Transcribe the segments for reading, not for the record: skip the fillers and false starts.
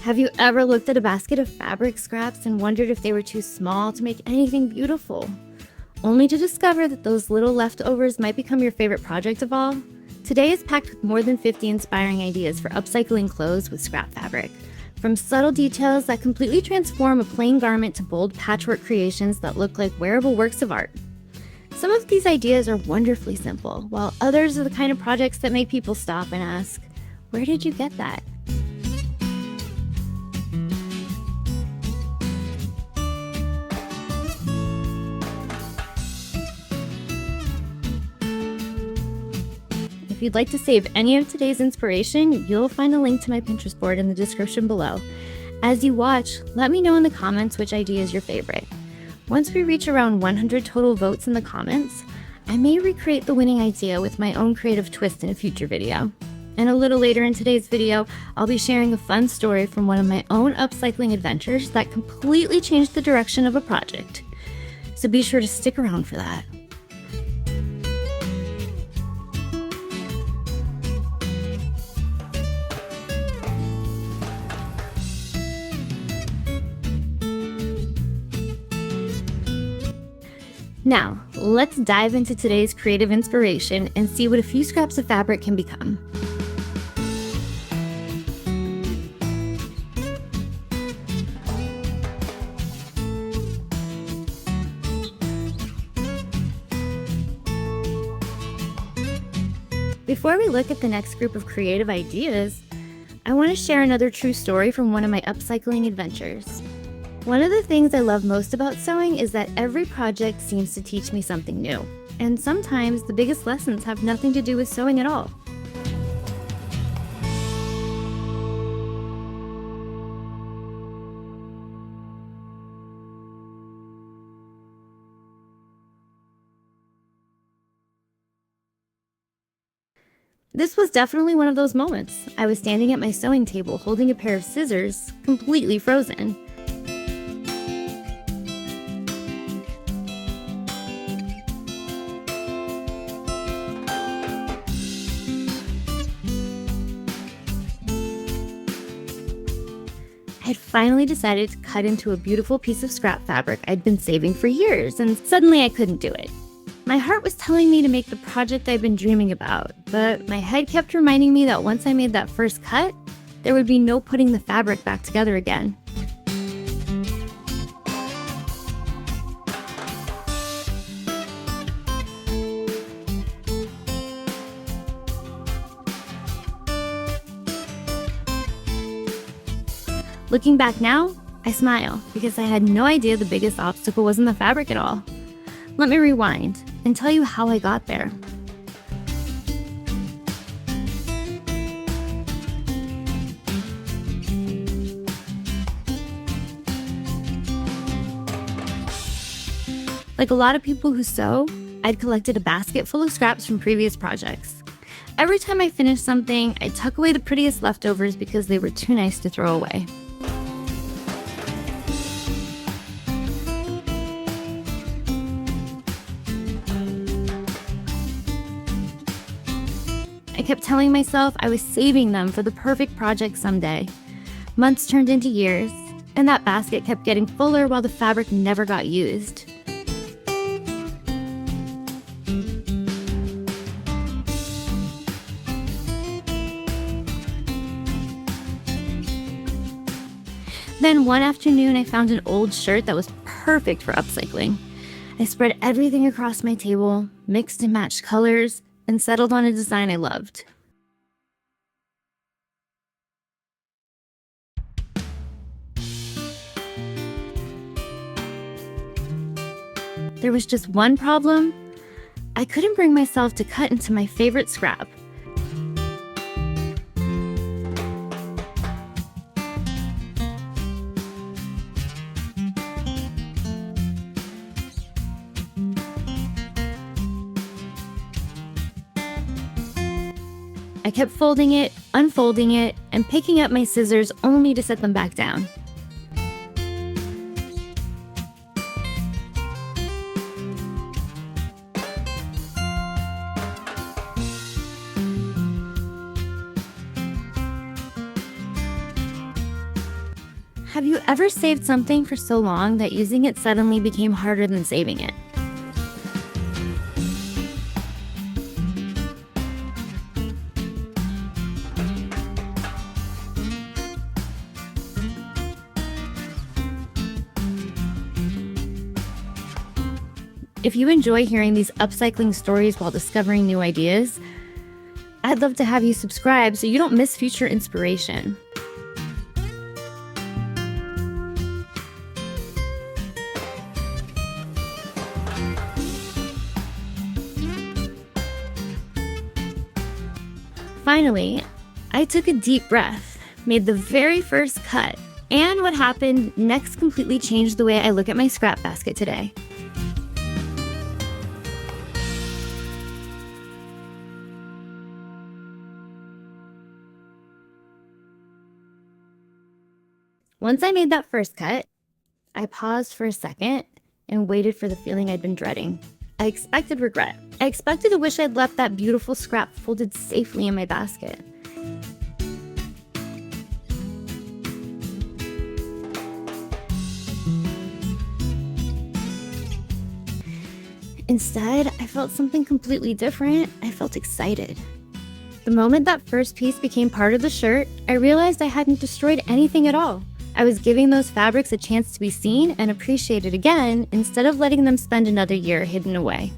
Have you ever looked at a basket of fabric scraps and wondered if they were too small to make anything beautiful? Only to discover that those little leftovers might become your favorite project of all? Today is packed with more than 50 inspiring ideas for upcycling clothes with scrap fabric. From subtle details that completely transform a plain garment to bold patchwork creations that look like wearable works of art. Some of these ideas are wonderfully simple, while others are the kind of projects that make people stop and ask, "Where did you get that?" If you'd like to save any of today's inspiration, you'll find a link to my Pinterest board in the description below. As you watch, let me know in the comments which idea is your favorite. Once we reach around 100 total votes in the comments, I may recreate the winning idea with my own creative twist in a future video. And a little later in today's video, I'll be sharing a fun story from one of my own upcycling adventures that completely changed the direction of a project. So be sure to stick around for that. Now, let's dive into today's creative inspiration and see what a few scraps of fabric can become. Before we look at the next group of creative ideas, I want to share another true story from one of my upcycling adventures. One of the things I love most about sewing is that every project seems to teach me something new, and sometimes the biggest lessons have nothing to do with sewing at all. This was definitely one of those moments. I was standing at my sewing table holding a pair of scissors, completely frozen. I had finally decided to cut into a beautiful piece of scrap fabric I'd been saving for years, and suddenly I couldn't do it. My heart was telling me to make the project I'd been dreaming about, but my head kept reminding me that once I made that first cut, there would be no putting the fabric back together again. Looking back now, I smile because I had no idea the biggest obstacle wasn't the fabric at all. Let me rewind and tell you how I got there. Like a lot of people who sew, I'd collected a basket full of scraps from previous projects. Every time I finished something, I'd tuck away the prettiest leftovers because they were too nice to throw away. I kept telling myself I was saving them for the perfect project someday. Months turned into years, and that basket kept getting fuller while the fabric never got used. Then one afternoon, I found an old shirt that was perfect for upcycling. I spread everything across my table, mixed and matched colors, and settled on a design I loved. There was just one problem. I couldn't bring myself to cut into my favorite scrap. I kept folding it, unfolding it, and picking up my scissors only to set them back down. Have you ever saved something for so long that using it suddenly became harder than saving it? If you enjoy hearing these upcycling stories while discovering new ideas, I'd love to have you subscribe so you don't miss future inspiration. Finally, I took a deep breath, made the very first cut, and what happened next completely changed the way I look at my scrap basket today. Once I made that first cut, I paused for a second and waited for the feeling I'd been dreading. I expected regret. I expected to wish I'd left that beautiful scrap folded safely in my basket. Instead, I felt something completely different. I felt excited. The moment that first piece became part of the shirt, I realized I hadn't destroyed anything at all. I was giving those fabrics a chance to be seen and appreciated again instead of letting them spend another year hidden away.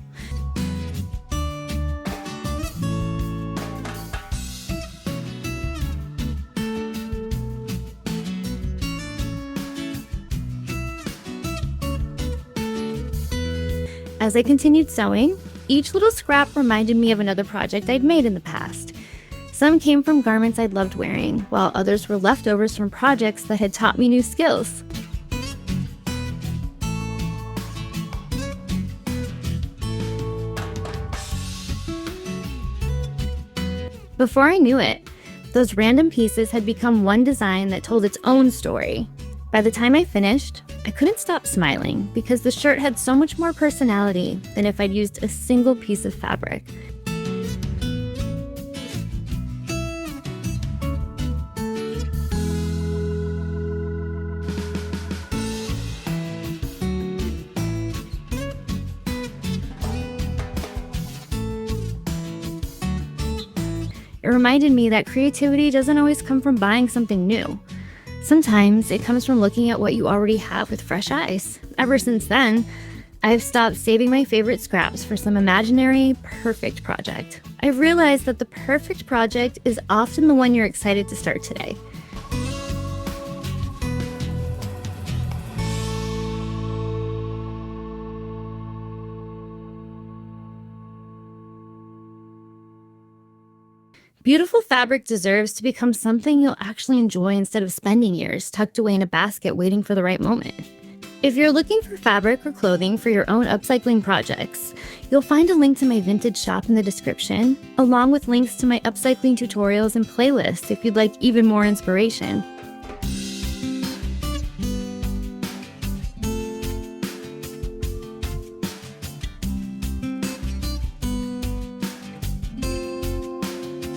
As I continued sewing, each little scrap reminded me of another project I'd made in the past. Some came from garments I'd loved wearing, while others were leftovers from projects that had taught me new skills. Before I knew it, those random pieces had become one design that told its own story. By the time I finished, I couldn't stop smiling because the shirt had so much more personality than if I'd used a single piece of fabric. It reminded me that creativity doesn't always come from buying something new. Sometimes it comes from looking at what you already have with fresh eyes. Ever since then, I've stopped saving my favorite scraps for some imaginary perfect project. I've realized that the perfect project is often the one you're excited to start today. Beautiful fabric deserves to become something you'll actually enjoy instead of spending years tucked away in a basket waiting for the right moment. If you're looking for fabric or clothing for your own upcycling projects, you'll find a link to my vintage shop in the description, along with links to my upcycling tutorials and playlists if you'd like even more inspiration.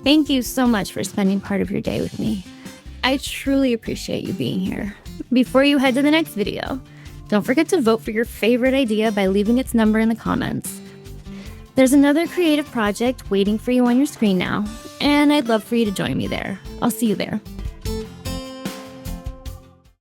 Thank you so much for spending part of your day with me. I truly appreciate you being here. Before you head to the next video, don't forget to vote for your favorite idea by leaving its number in the comments. There's another creative project waiting for you on your screen now, and I'd love for you to join me there. I'll see you there.